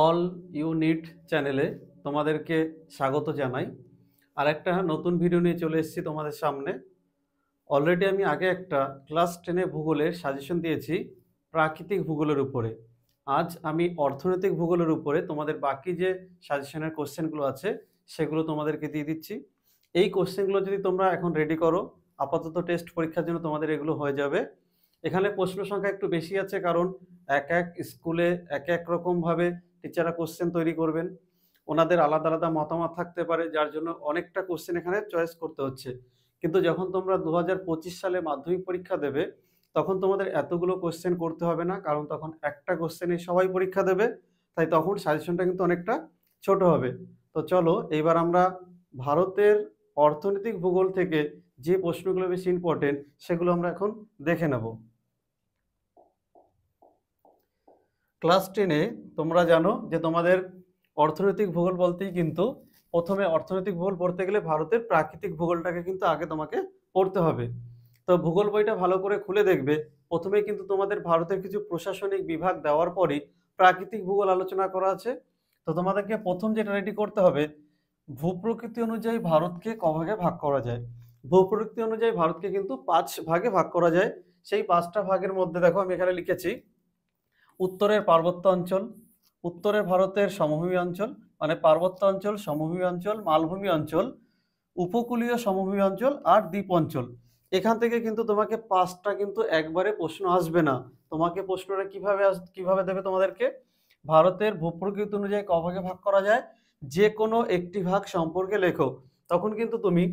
All unit চ্যানেলে তোমাদেরকে স্বাগত জানাই। আর একটা নতুন ভিডিও নিয়ে চলে এসেছি তোমাদের সামনে। অলরেডি আমি আগে একটা ক্লাস 10 ভূগোলের সাজেশন দিয়েছি প্রাকৃতিক ভূগোলের উপরে। আজ আমি অর্থনৈতিক ভূগোলের উপরে তোমাদের বাকি যে সাজেশনের কোশ্চেনগুলো আছে সেগুলো তোমাদেরকে দিয়ে দিচ্ছি। এই কোশ্চেনগুলো যদি তোমরা এখন রেডি করো, আপাতত টেস্ট পরীক্ষার জন্য তোমাদের এগুলো হয়ে যাবে। এখানে প্রশ্ন সংখ্যা একটু বেশি আছে, কারণ এক এক স্কুলে এক এক রকমভাবে টিচাররা কোশ্চেন তৈরি করবেন। ওনাদের আলাদা আলাদা মতামত থাকতে পারে, যার জন্য অনেকটা কোশ্চেন এখানে চয়েস করতে হচ্ছে। কিন্তু যখন তোমরা 2025 সালে মাধ্যমিক পরীক্ষা দেবে, তখন তোমাদের এতগুলো কোশ্চেন করতে হবে না, কারণ তখন একটা কোশ্চেনে সবাই পরীক্ষা দেবে। তাই তখন সাজেশনটা কিন্তু অনেকটা ছোট হবে। তো চলো এইবার আমরা ভারতের অর্থনৈতিক ভূগোল থেকে যে প্রশ্নগুলো বেশি ইম্পর্টেন্ট সেগুলো আমরা এখন দেখে নেব। ক্লাস 10-এ তোমরা জানো যে তোমাদের অর্থনৈতিক ভূগোল বলতেই কিন্তু প্রথমে অর্থনৈতিক ভূগোল পড়তে গেলে ভারতের প্রাকৃতিক ভূগোলটাকে কিন্তু আগে তোমাকে পড়তে হবে। তো ভূগোল বইটা ভালো করে খুলে দেখবে, প্রথমে কিন্তু তোমাদের ভারতের কিছু প্রশাসনিক বিভাগ দেওয়ার পরই প্রাকৃতিক ভূগোল আলোচনা করা আছে। তো তোমাদেরকে প্রথম যেটা রেডি করতে হবে, ভূপ্রকৃতি অনুযায়ী ভারতকে কভাগে ভাগ করা যায়। ভূপ্রকৃতি অনুযায়ী ভারতকে কিন্তু 5 ভাগে ভাগ করা যায়। সেই 5টা ভাগের মধ্যে দেখো আমি এখানে লিখেছি উত্তরের পার্বত্য অঞ্চল, উত্তরের ভারতের সমভূমি অঞ্চল মানে পার্বত্য অঞ্চল, সমভূমি অঞ্চল, মালভূমি অঞ্চল, উপকূলীয় সমভূমি অঞ্চল আর দ্বীপ অঞ্চল। এখান থেকে কিন্তু তোমাকে 5টা কিন্তু একবারে প্রশ্ন আসবে না। তোমাকে প্রশ্নটা কিভাবে দেবে তোমাদেরকে, ভারতের ভূপ্রকৃতি অনুযায়ী কভাগে ভাগ করা যায়, যে কোনো একটি ভাগ সম্পর্কে লেখো। তখন কিন্তু তুমি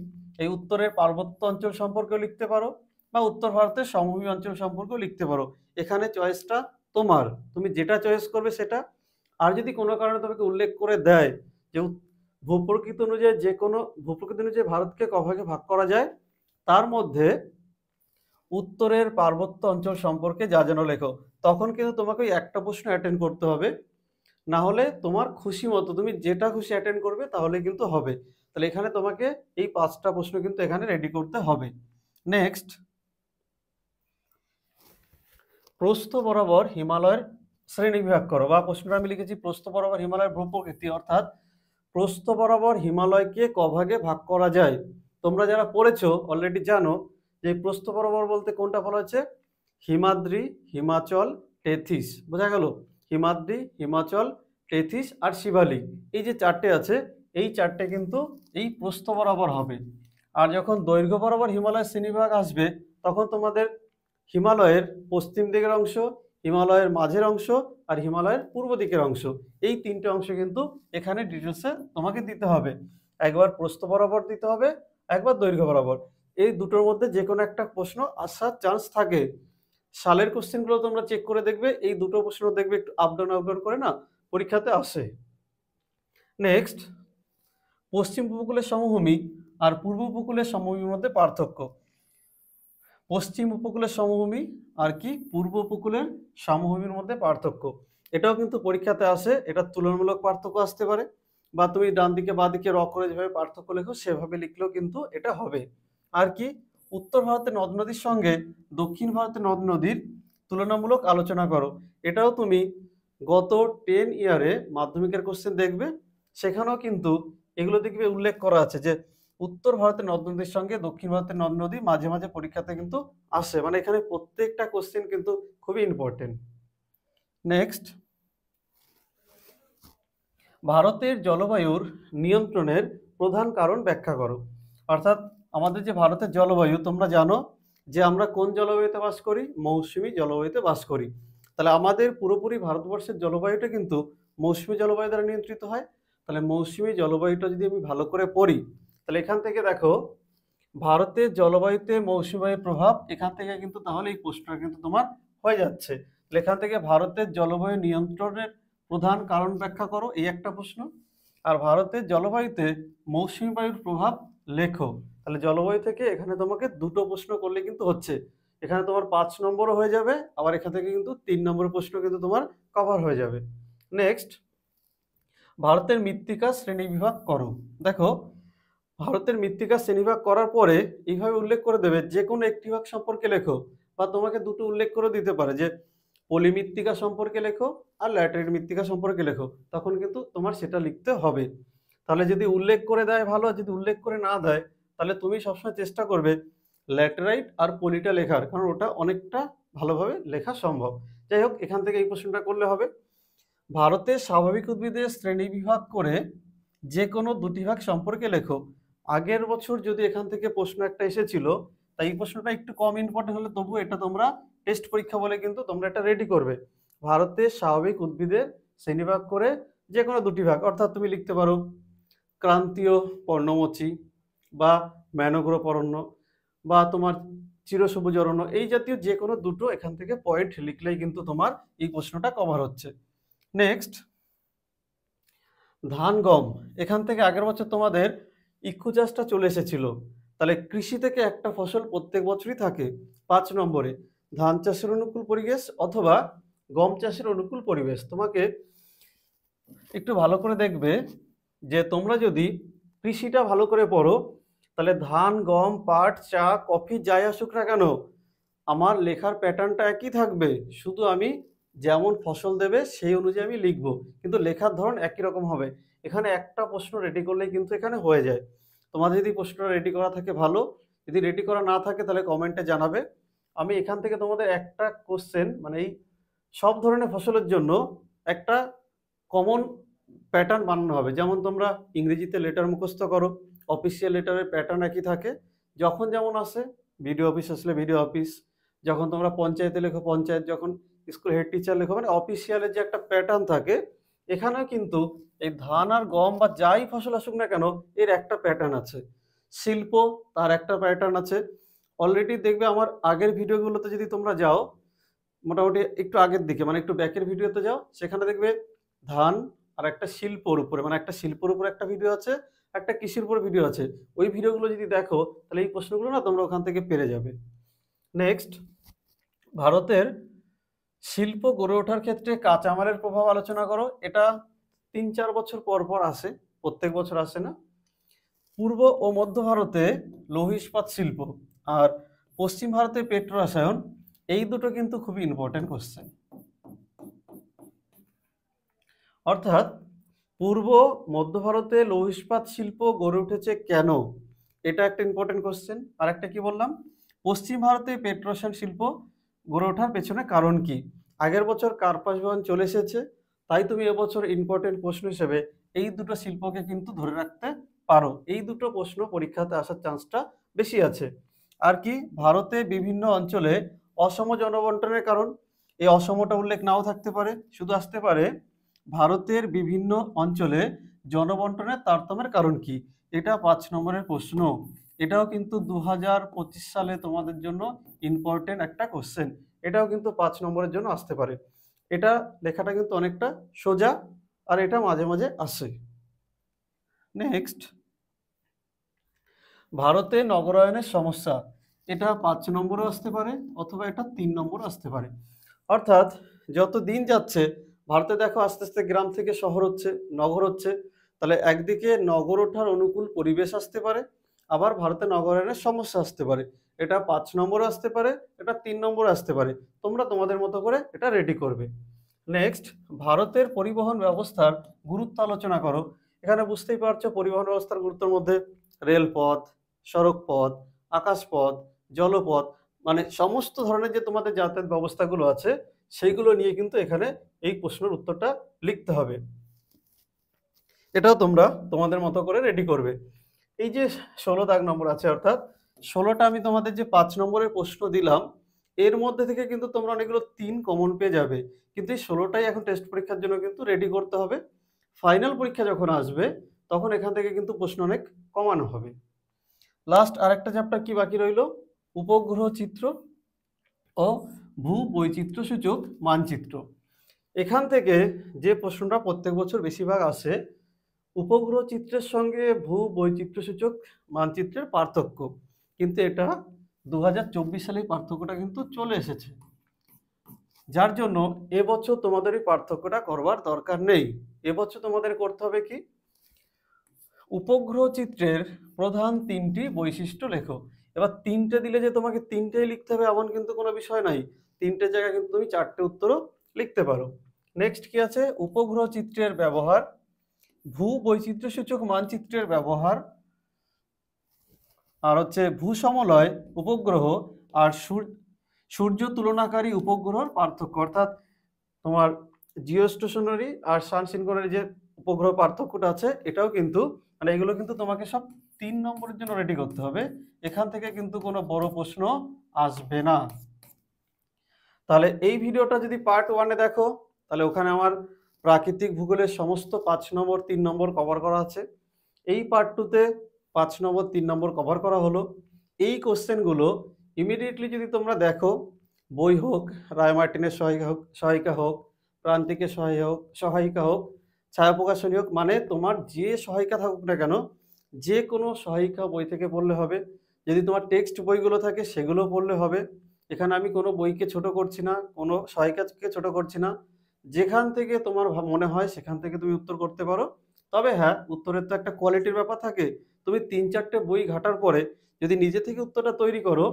এই উত্তরের পার্বত্য অঞ্চল সম্পর্কেও লিখতে পারো বা উত্তর ভারতের সমভূমি অঞ্চল সম্পর্কেও লিখতে পারো। এখানে চয়েসটা তোমার, তুমি যেটা চয়েস করবে সেটা। আর যদি কোনো কারণে তোমাকে উল্লেখ করে দেয় যে ভূপ্রকৃতি অনুযায়ী ভারতকে কভাগে ভাগ করা যায়, তার মধ্যে উত্তরের পার্বত্য অঞ্চল সম্পর্কে যা যেন লেখো, তখন কিন্তু তোমাকে ওই একটা প্রশ্ন অ্যাটেন্ড করতে হবে। না হলে তোমার খুশি মতো তুমি যেটা খুশি অ্যাটেন্ড করবে তাহলে কিন্তু হবে। তাহলে এখানে তোমাকে এই 5টা প্রশ্ন কিন্তু এখানে রেডি করতে হবে। নেক্সট, প্রস্থ বরাবর হিমালয়ের শ্রেণীবিভাগ করো, বা প্রশ্নটা আমি লিখেছি প্রস্থ বরাবর হিমালয়ের ভূপ্রকৃতি, অর্থাৎ প্রস্থ বরাবর হিমালয়কে কভাগে ভাগ করা যায়। তোমরা যারা পড়েছো অলরেডি জানো যে প্রস্থ বরাবর বলতে কোনটা বলা হচ্ছে, হিমাদ্রি, হিমাচল, টেথিস। বোঝা গেল? হিমাদ্রি, হিমাচল, টেথিস আর শিবালিক, এই যে চারটে আছে, এই চারটে কিন্তু এই প্রস্থ বরাবর হবে। আর যখন দৈর্ঘ্য বরাবর হিমালয়ের শ্রেণীবিভাগ আসবে, তখন তোমাদের হিমালয়ের পশ্চিম দিকের অংশ, হিমালয়ের মাঝের অংশ আর হিমালয়ের পূর্ব দিকের অংশ, এই তিনটে অংশ কিন্তু এখানে ডিটেলসে তোমাকে দিতে হবে। একবার প্রস্থ বরাবর দিতে হবে, একবার দৈর্ঘ্য বরাবর। এই দুটোর মধ্যে যে কোনো একটা প্রশ্ন আসার চান্স থাকে। সালের কোশ্চেনগুলো তোমরা চেক করে দেখবে, এই দুটো প্রশ্ন দেখবে একটু আপ ডাউন করে না পরীক্ষাতে আসে। নেক্সট, পশ্চিম উপকূলের সমভূমি আর পূর্ব উপকূলের সমভূমির মধ্যে পার্থক্য। পশ্চিম উপকূলের সমভূমি আর কি পূর্ব উপকূলের সমভূমির মধ্যে পার্থক্য, এটাও কিন্তু পরীক্ষাতে আসে। এটা তুলনামূলক পার্থক্য আসতে পারে, বা তুমি ডান দিকে বা দিকে র করে যেভাবে পার্থক্য লেখো সেভাবে লিখলেও কিন্তু এটা হবে। আর কি, উত্তর ভারতের নদ নদীর সঙ্গে দক্ষিণ ভারতের নদ নদীর তুলনামূলক আলোচনা করো। এটাও তুমি গত 10 ইয়ারে মাধ্যমিকের কোশ্চেন দেখবে, সেখানেও কিন্তু এগুলো দেখবে উল্লেখ করা আছে যে উত্তর ভারতের নদ নদীর সঙ্গে দক্ষিণ ভারতের নদ নদী মাঝে মাঝে পরীক্ষাতে কিন্তু আসে। মানে এখানে প্রত্যেকটা কোশ্চেন কিন্তু খুবই ইম্পর্টেন্ট। নেক্সট, ভারতের জলবায়ুর নিয়ন্ত্রণের প্রধান কারণ ব্যাখ্যা করো। অর্থাৎ আমাদের যে ভারতের জলবায়ু, তোমরা জানো যে আমরা কোন জলবায়ুতে বাস করি, মৌসুমী জলবায়ুতে বাস করি। তাহলে আমাদের পুরোপুরি ভারতবর্ষের জলবায়ুটা কিন্তু মৌসুমী জলবায়ু দ্বারা নিয়ন্ত্রিত হয়। তাহলে মৌসুমী জলবায়ুটা যদি আমি ভালো করে পড়ি, তাহলে এখান থেকে দেখো ভারতের জলবায়ুতে মৌসুমী বায়ুর প্রভাব, এখান থেকে কিন্তু তাহলে এই প্রশ্নটা কিন্তু তোমার হয়ে যাচ্ছে। এখান থেকে ভারতের জলবায়ু নিয়ন্ত্রণের প্রধান কারণ ব্যাখ্যা করো, এই একটা প্রশ্ন। আর ভারতের জলবায়ুতে মৌসুমী বায়ুর প্রভাব লেখো। তাহলে জলবায়ু থেকে এখানে তোমাকে দুটো প্রশ্ন করলে কিন্তু হচ্ছে। এখানে তোমার 5 নম্বরও হয়ে যাবে, আবার এখান থেকে কিন্তু 3 নম্বরের প্রশ্ন কিন্তু তোমার কভার হয়ে যাবে। নেক্সট, ভারতের মৃত্তিকা শ্রেণীবিভাগ করো। দেখো ভারতের মৃত্তিকা শ্রেণীবিভাগ করার পরে এইভাবে উল্লেখ করে দেবে যে কোনো একটি ভাগ সম্পর্কে লেখো, বা তোমাকে দুটো উল্লেখ করে দিতে পারে যে পলিমৃত্তিকা সম্পর্কে লেখো আর ল্যাটেরাইট মৃত্তিকা সম্পর্কে লেখো, তখন কিন্তু তোমার সেটা লিখতে হবে। তাহলে যদি উল্লেখ করে দেয় ভালো, আর যদি উল্লেখ করে না দেয় তাহলে তুমি সবসময় চেষ্টা করবে ল্যাটেরাইট আর পলিটা লেখার, কারণ ওটা অনেকটা ভালোভাবে লেখা সম্ভব। যাই হোক, এখান থেকে এই প্রশ্নটা করলে হবে। ভারতের স্বাভাবিক উদ্ভিদের শ্রেণী বিভাগ করে যে কোনো দুটি ভাগ সম্পর্কে লেখো। আগের বছর যদি এখান থেকে প্রশ্ন একটা এসেছিল, তাই এই প্রশ্নটা একটু কম ইম্পর্টেন্ট হলে তবু এটা তোমরা টেস্ট পরীক্ষা বলে কিন্তু তোমরা এটা রেডি করবে। ভারতের স্বাভাবিক উদ্ভিদের শ্রেণীভাগ করে যে কোনো দুটি ভাগ, অর্থাৎ তুমি লিখতে পারো ক্রান্তীয় পর্ণমোচী বা ম্যানগ্রোভ অরণ্য বা তোমার চিরসবুজ অরণ্য, এই জাতীয় যে কোনো দুটো এখান থেকে পয়েন্ট লিখলেই কিন্তু তোমার এই প্রশ্নটা কভার হচ্ছে। নেক্সট, ধান গম, এখান থেকে আগের বছর তোমাদের ইক্ষু চাষটা চলে এসেছিল, তাহলে কৃষি থেকে একটা ফসল প্রত্যেক বছরই থাকে। 5 নম্বরে ধান চাষের অনুকূল পরিবেশ অথবা গম চাষের অনুকূল পরিবেশ। তোমাকে একটু ভালো করে দেখবে যে তোমরা যদি কৃষিটা ভালো করে পড়ো তাহলে ধান গম পাট চা কফি যাই আসুক না কেন আমার লেখার প্যাটার্নটা একই থাকবে, শুধু আমি যেমন ফসল দেবে সেই অনুযায়ী আমি লিখব, কিন্তু লেখার ধরন একই রকম হবে। এখানে একটা প্রশ্ন রেডি করলেই কিন্তু এখানে হয়ে যায়। তোমাদের যদি প্রশ্নটা রেডি করা থাকে ভালো, যদি রেডি করা না থাকে তাহলে কমেন্টে জানাবে। আমি এখান থেকে তোমাদের একটা কোশ্চেন মানে এই সব ধরনের ফসলের জন্য একটা কমন প্যাটার্ন বানানো হবে। যেমন তোমরা ইংরেজিতে লেটার মুখস্থ করো, অফিসিয়াল লেটারের প্যাটার্ন একই থাকে, যখন যেমন আসে, বিডিও অফিস আসলে বিডিও অফিস, যখন তোমরা পঞ্চায়েতে লেখো পঞ্চায়েত, যখন স্কুল হেড টিচার লেখো, মানে অফিসিয়ালের যে একটা প্যাটার্ন থাকে, এখানেও কিন্তু এই ধান আর গম বা যাই ফসল আসুক না কেন এর একটা প্যাটার্ন আছে। শিল্প, তার একটা প্যাটার্ন আছে। অলরেডি দেখবে আমার আগের ভিডিওগুলোতে যদি তোমরা যাও, মোটামুটি একটু আগের দিকে মানে একটু ব্যাকের ভিডিওতে যাও, সেখানে দেখবে ধান আর একটা শিল্পর উপরে, মানে একটা শিল্পর উপরে একটা ভিডিও আছে, একটা কৃষির উপরে ভিডিও আছে। ওই ভিডিওগুলো যদি দেখো তাহলে এই প্রশ্নগুলো না তোমরা ওখান থেকে পেরে যাবে। নেক্সট, ভারতের শিল্প গড়ে ওঠার ক্ষেত্রে কাঁচামালের প্রভাব আলোচনা করো। এটা 3-4 বছর পর পর আসে, প্রত্যেক বছর আসে না। পূর্ব ও মধ্য ভারতে লৌহ ইস্পাত শিল্প আর পশ্চিম ভারতে পেট্রো রসায়ন, এই দুটো কিন্তু খুবই ইম্পর্টেন্ট কোশ্চেন। অর্থাৎ পূর্ব মধ্য ভারতে লৌহ ইস্পাত শিল্প গড়ে উঠেছে কেন, এটা একটা ইম্পর্টেন্ট কোশ্চেন। আর একটা কি বললাম, পশ্চিম ভারতে পেট্রো রসায়ন শিল্প গড়ে ওঠার পেছনে কারণ কি। আগের বছর কার্পাস বহন চলে এসেছে, তাই তুমি এবছর ইম্পর্টেন্ট প্রশ্ন হিসেবে এই দুটো শিল্পকে কিন্তু ধরে রাখতে পারো। এই দুটো প্রশ্ন পরীক্ষাতে আসার চান্সটা বেশি আছে। আর কি, ভারতে বিভিন্ন অঞ্চলে অসম জনবন্টনের কারণ, এই অসমটা উল্লেখ নাও থাকতে পারে, শুধু আসতে পারে ভারতের বিভিন্ন অঞ্চলে জনবন্টনের তারতম্যের কারণ কি। এটা 5 নম্বরের প্রশ্ন। এটাও কিন্তু 2025 সালে তোমাদের জন্য ইম্পর্টেন্ট একটা কোশ্চেন। এটাও কিন্তু 5 নম্বরের জন্য আসতে পারে। এটা লেখাটা কিন্তু অনেকটা সোজা, আর এটা মাঝে মাঝে আসে। নেক্সট, ভারতে নগরায়নের সমস্যা, এটা 5 নম্বরও আসতে পারে অথবা এটা 3 নম্বরও আসতে পারে। অর্থাৎ যত দিন যাচ্ছে ভারতে দেখো আস্তে আস্তে গ্রাম থেকে শহর হচ্ছে, নগর হচ্ছে, তাহলে একদিকে নগর ওঠার অনুকূল পরিবেশ আসতে পারে, আবার ভারতে নগরায়নের সমস্যা আসতে পারে। এটা 5 নম্বরে আসতে পারে, এটা 3 নম্বরে আসতে পারে। তোমরা তোমাদের মতো করে এটা রেডি করবে। নেক্সট, ভারতের পরিবহন ব্যবস্থার গুরুত্ব আলোচনা করো। এখানে বুঝতেই পারছো পরিবহন ব্যবস্থার গুরুত্বের মধ্যে রেলপথ, সড়কপথ, আকাশপথ, জলপথ, মানে সমস্ত ধরনের যে তোমাদের যাতায়াত ব্যবস্থাগুলো আছে সেইগুলো নিয়ে কিন্তু এখানে এই প্রশ্নের উত্তরটা লিখতে হবে। এটাও তোমরা তোমাদের মতো করে রেডি করবে। এই যে 16 দাগ নম্বর আছে, অর্থাৎ 16টা আমি তোমাদের যে 5 নম্বরের প্রশ্ন দিলাম এর মধ্যে থেকে কিন্তু তোমরা অনেকগুলো 3 কমন পেয়ে যাবে, কিন্তু এই 16টাই এখন টেস্ট পরীক্ষার জন্য কিন্তু রেডি করতে হবে। ফাইনাল পরীক্ষা যখন আসবে তখন এখান থেকে কিন্তু প্রশ্ন অনেক কমানো হবে। লাস্ট আরেকটা চ্যাপ্টার কি বাকি রইল, উপগ্রহ চিত্র ও ভূ বৈচিত্র্য সূচক মানচিত্র। এখান থেকে যে প্রশ্নটা প্রত্যেক বছর বেশিরভাগ আসে, উপগ্রহ চিত্রের সঙ্গে ভূ বৈচিত্র্য সূচক মানচিত্রের পার্থক্য, কিন্তু এটা 2024 সালে পার্থক্যটা কিন্তু চলে এসেছে, যার জন্য এবছর তোমাদের এই পার্থক্যটা করবার দরকার নেই। এবছর তোমাদের করতে হবে কি, উপগ্রহ চিত্রের প্রধান 3টি বৈশিষ্ট্য লেখো। এবার 3টে দিলে যে তোমাকে 3টেই লিখতে হবে এমন কিন্তু কোনো বিষয় নাই, তিনটে জায়গায় কিন্তু তুমি চারটে উত্তরও লিখতে পারো। নেক্সট কি আছে, উপগ্রহ চিত্রের ব্যবহার, ভূ বৈচিত্র্যসূচক মানচিত্রের ব্যবহার, আর হচ্ছে ভূসমলয় উপগ্রহ আর সূর্য তুলনাকারী উপগ্রহর পার্থক্য, অর্থাৎ তোমার জিও স্টেশনারি আর সানসিনক্রোনারি যে উপগ্রহ পার্থক্যটা আছে এটাও কিন্তু মানে এগুলো কিন্তু তোমাকে সব 3 নম্বরের জন্য রেডি করতে হবে। এখান থেকে কিন্তু কোনো বড় প্রশ্ন আসবে না। তাহলে এই ভিডিওটা যদি পার্ট 1-এ দেখো তাহলে ওখানে আমার প্রাকৃতিক ভূগোলের সমস্ত 5 নম্বর 3 নম্বর কভার করা আছে। এই পার্ট 2-তে 5 নম্বর 3 নম্বর কভার করা হলো। এই কোশ্চেনগুলো ইমিডিয়েটলি যদি তোমরা দেখো, বই হোক, রায় মার্টিনের সহায়িকা হোক, প্রান্তিকের সহায়িকা হোক, ছায়া প্রকাশনী হোক, মানে তোমার যে সহায়িকা থাকুক না কেন, যে কোনো সহায়িকা বই থেকে পড়লে হবে। যদি তোমার টেক্সট বইগুলো থাকে সেগুলো পড়লে হবে। এখানে আমি কোনো বইকে ছোট করছি না, কোনো সহায়িকাকে ছোট করছি না। যেখান থেকে তোমার মনে হয় সেখান থেকে তুমি উত্তর করতে পারো। তবে হ্যাঁ, উত্তরের তো একটা কোয়ালিটির ব্যাপার থাকে। তুমি 3-4টে বই ঘাটার পরে যদি নিজে থেকে উত্তরটা তৈরি করো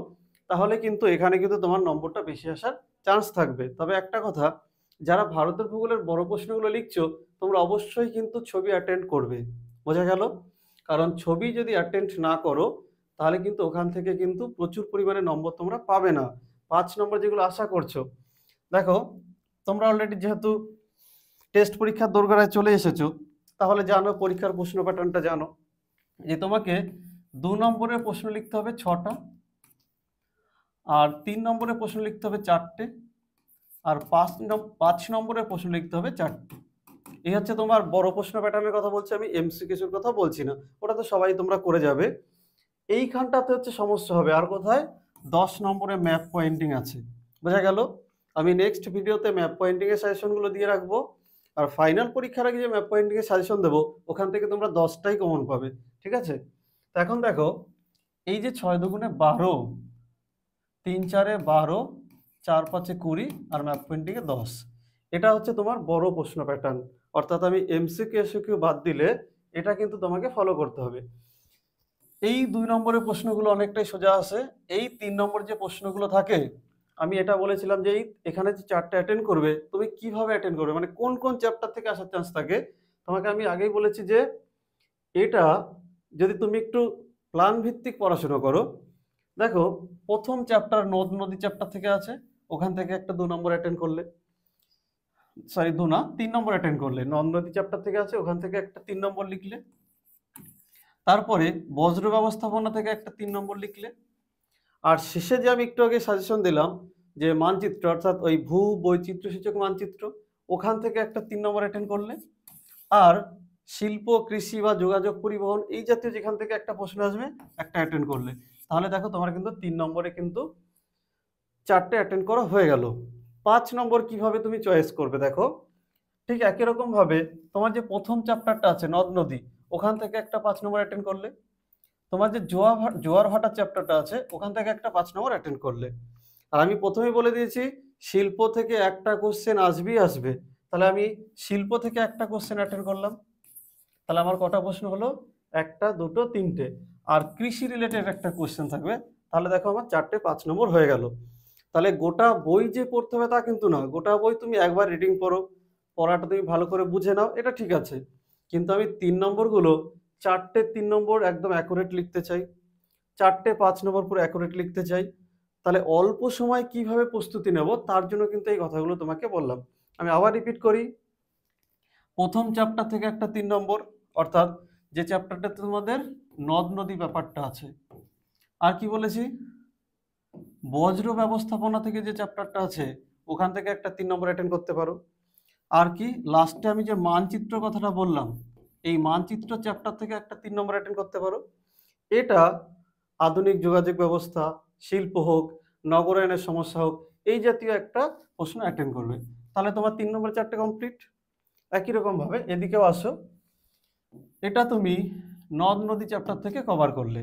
তাহলে কিন্তু এখানে কিন্তু তোমার নম্বরটা বেশি আসার চান্স থাকবে। তবে একটা কথা, যারা ভারতের ভূগোলের বড় প্রশ্নগুলো লিখছো তোমরা অবশ্যই কিন্তু ছবি অ্যাটেন্ড করবে। বোঝা গেল? কারণ ছবি যদি অ্যাটেন্ড না করো তাহলে কিন্তু ওখান থেকে কিন্তু প্রচুর পরিমাণে নম্বর তোমরা পাবে না। 5 নম্বর যেগুলো আশা করছো, দেখো তোমরা অলরেডি যেহেতু টেস্ট পরীক্ষার দোরগোড়ায় চলে এসেছো তাহলে জানো, পরীক্ষার প্রশ্ন প্যাটার্নটা জানো যে তোমাকে 2 নম্বরের প্রশ্ন লিখতে হবে 6টা, আর 3 নম্বরের প্রশ্ন লিখতে হবে 4টে, আর 5 নম্বরের প্রশ্ন লিখতে হবে 4টে। এই হচ্ছে তোমার বড় প্রশ্ন প্যাটার্নের কথা বলছি আমি, এমসিকিউর কথা বলছি না, ওটা তো সবাই তোমরা করে যাবে। এইখানটাতে হচ্ছে সমস্যা হবে। আর কোথায়? 10 নম্বরে ম্যাপ পয়েন্টিং আছে। বোঝা গেল? আমি নেক্সট ভিডিওতে ম্যাপ পয়েন্টিং এর সাজেশনগুলো দিয়ে রাখবো। আর ফাইনাল পরীক্ষার আগে যে ম্যাপ পয়েন্টিং এর সাজেশন দেবো ওখান থেকে তোমরা 10টাই কমন পাবে। ঠিক আছে? তো এখন দেখো, এই যে 6 দুগুণে 12, 3 4-এ 12, 4 5-এ 20 আর ম্যাপ পয়েন্টিং এ 10, এটা হচ্ছে তোমার বড় প্রশ্ন প্যাটার্ন। অর্থাৎ আমি এমসিকিউ এসকিউ বাদ দিলে এটা কিন্তু তোমাকে ফলো করতে হবে। এই 2 নম্বরের প্রশ্নগুলো অনেকটাই সোজা আছে। এই 3 নম্বর যে প্রশ্নগুলো থাকে, আমি এটা বলেছিলাম যে এখানে যে 4টে অ্যাটেন্ড করবে, তুমি কিভাবে অ্যাটেন্ড করবে, মানে কোন কোন চ্যাপ্টার থেকে আসার চান্স থাকে, তোমাকে আমি আগেই বলেছি যে এটা যদি তুমি একটু প্ল্যান ভিত্তিক পড়াশোনা করো, দেখো প্রথম চ্যাপ্টার নদ নদী চ্যাপ্টার থেকে আছে, ওখান থেকে একটা 2 নম্বর অ্যাটেন্ড করলে, সরি 2 না 3 নম্বর অ্যাটেন্ড করলে, নদ নদী চ্যাপ্টার থেকে আছে ওখান থেকে একটা 3 নম্বর লিখলে, তারপরে বজ্র ব্যবস্থাপনা থেকে একটা 3 নম্বর লিখলে, আর শেষে যে আমি একটু আগে সাজেশন দিলাম যে মানচিত্র, অর্থাৎ ওই ভূ বৈচিত্র্য সূচক মানচিত্র, ওখান থেকে একটা 3 নম্বর অ্যাটেন্ড করলে, আর শিল্প কৃষি বা যোগাযোগ পরিবহন এই জাতীয় যেখান থেকে একটা প্রশ্ন আসবে একটা অ্যাটেন্ড করলে, তাহলে দেখো তোমার কিন্তু 3 নম্বরে কিন্তু 4টে অ্যাটেন্ড করা হয়ে গেল। 5 নম্বর কিভাবে তুমি চয়েস করবে, দেখো ঠিক একই রকম ভাবে তোমার যে প্রথম চ্যাপ্টারটা আছে নদ নদী, ওখান থেকে একটা 5 নম্বর অ্যাটেন্ড করলে, তোমার যে জোয়ার ভাটার চ্যাপ্টারটা আছে ওখান থেকে একটা 5 নম্বর অ্যাটেন্ড করলে। আর আমি প্রথমেই বলে দিয়েছি শিল্প থেকে একটা কোশ্চেন আসবেই আসবে, তাহলে আমি শিল্প থেকে একটা কোশ্চেন অ্যাটেন্ড করলাম, তাহলে আমার কটা প্রশ্ন হলো? 1টা 2টো 3টে। আর কৃষি রিলেটেড একটা কোশ্চেন থাকবে, তাহলে দেখো আমার 4টে 5 নম্বর হয়ে গেল। তাহলে গোটা বই যে পড়তে হবে তা কিন্তু না, গোটা বই তুমি একবার রিডিং পড়ো, পড়াটা তুমি ভালো করে বুঝে নাও, এটা ঠিক আছে, কিন্তু আমি 3 নম্বরগুলো 4টে 3 নম্বর একদম অ্যাকুরেট লিখতে চাই, 4টে 5 নম্বর পুরো অ্যাকুরেট লিখতে চাই। তাহলে অল্প সময় কিভাবে প্রস্তুতি নেব তার জন্য কিন্তু এই কথাগুলো তোমাকে বললাম। আমি আবার রিপিট করি, প্রথম চ্যাপ্টার থেকে একটা 3 নম্বর, অর্থাৎ যে চ্যাপ্টারটাতে তোমাদের নদ নদী ব্যাপারটা আছে। আর কি বলেছি? বজ্র ব্যবস্থাপনা থেকে যে চ্যাপ্টারটা আছে ওখান থেকে একটা 3 নম্বর অ্যাটেন্ড করতে পারো। আর কি লাস্টে আমি যে মানচিত্র কথাটা বললাম, এই মানচিত্র চ্যাপ্টার থেকে একটা 3 নম্বর অ্যাটেন্ড করতে পারো। এটা আধুনিক যোগাযোগ ব্যবস্থা, শিল্প হোক, নগরায়নের সমস্যা হোক, এই জাতীয় একটা প্রশ্ন অ্যাটেন্ড করবে। তাহলে তোমার 3 নম্বর 4টে কমপ্লিট। একই রকম ভাবে এদিকেও আসো, এটা তুমি নদ নদী চ্যাপ্টার থেকে কভার করলে।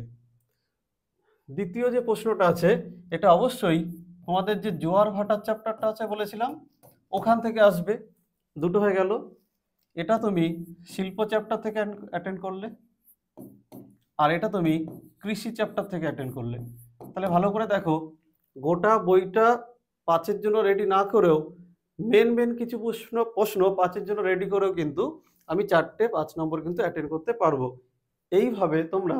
দ্বিতীয় যে প্রশ্নটা আছে এটা অবশ্যই তোমাদের যে জোয়ার ভাটার চ্যাপ্টারটা আছে বলেছিলাম ওখান থেকে আসবে, 2টো হয়ে গেল। এটা তুমি শিল্প চ্যাপ্টার থেকে অ্যাটেন্ড করলে, আর এটা তুমি কৃষি চ্যাপ্টার থেকে অ্যাটেন্ড করলে। তাহলে ভালো করে দেখো, গোটা বইটা 5-এর জন্য রেডি না করেও মেন কিছু প্রশ্ন 5-এর জন্য রেডি করেও কিন্তু আমি 4টে 5 নম্বর কিন্তু অ্যাটেন্ড করতে পারবো। এইভাবে তোমরা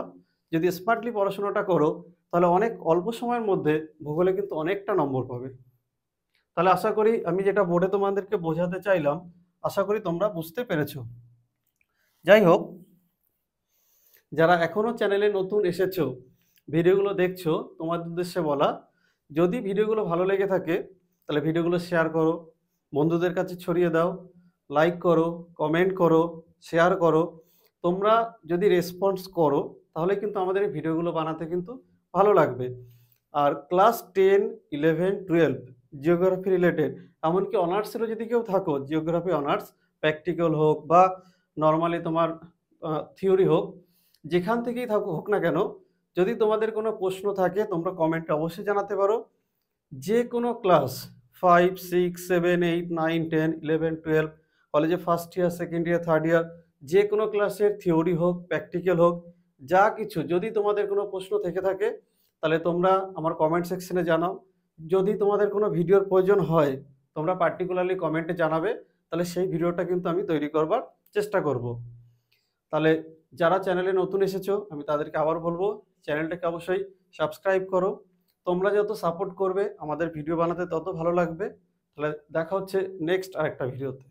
যদি স্মার্টলি পড়াশোনাটা করো তাহলে অনেক অল্প সময়ের মধ্যে ভূগোলে কিন্তু অনেকটা নম্বর পাবে। তাহলে আশা করি আমি যেটা বোর্ডে তোমাদেরকে বোঝাতে চাইলাম, আশা করি তোমরা বুঝতে পেরেছো। যাই হোক, যারা এখনো চ্যানেলে নতুন এসেছো, ভিডিওগুলো দেখছো, তোমাদের উদ্দেশ্যে বলা, যদি ভিডিওগুলো ভালো লেগে থাকে তাহলে ভিডিওগুলো শেয়ার করো, বন্ধুদের কাছে ছড়িয়ে দাও, লাইক করো, কমেন্ট করো, শেয়ার করো। তোমরা যদি রেসপন্স করো তাহলে কিন্তু আমাদের এই ভিডিওগুলো বানাতে কিন্তু ভালো লাগবে। আর ক্লাস 10, 11, 12 জিওগ্রাফি রিলেটেড, এমনকি অনার্সেরও যদি কেউ থাকো, জিওগ্রাফি অনার্স, প্র্যাকটিক্যাল হোক বা নর্মালি তোমার থিওরি হোক, যেখান থেকেই হোক না কেন, যদি তোমাদের কোনো প্রশ্ন থাকে তোমরা কমেন্টে অবশ্যই জানাতে পারো। যে কোনো ক্লাস 5, 6, 7, 8, 9, 10, 11, 12, কলেজে first year, second year, third year, যে কোনো ক্লাসের থিওরি হোক, প্র্যাকটিক্যাল হোক, যা কিছু যদি তোমাদের কোনো প্রশ্ন থেকে থাকে তাহলে তোমরা আমার কমেন্ট সেকশনে জানাও। যদি তোমাদের কোনো ভিডিওর প্রয়োজন হয় তোমরা পার্টিকুলারলি কমেন্টে জানাবে, তাহলে সেই ভিডিওটা কিন্তু আমি তৈরি করবার চেষ্টা করব। তাহলে যারা চ্যানেলে নতুন এসেছো আমি তাদেরকে আবার বলবো, চ্যানেলটাকে অবশ্যই সাবস্ক্রাইব করো। তোমরা যত সাপোর্ট করবে আমাদের ভিডিও বানাতে তত ভালো লাগবে। তাহলে দেখা হচ্ছে নেক্সট আরেকটা ভিডিওতে।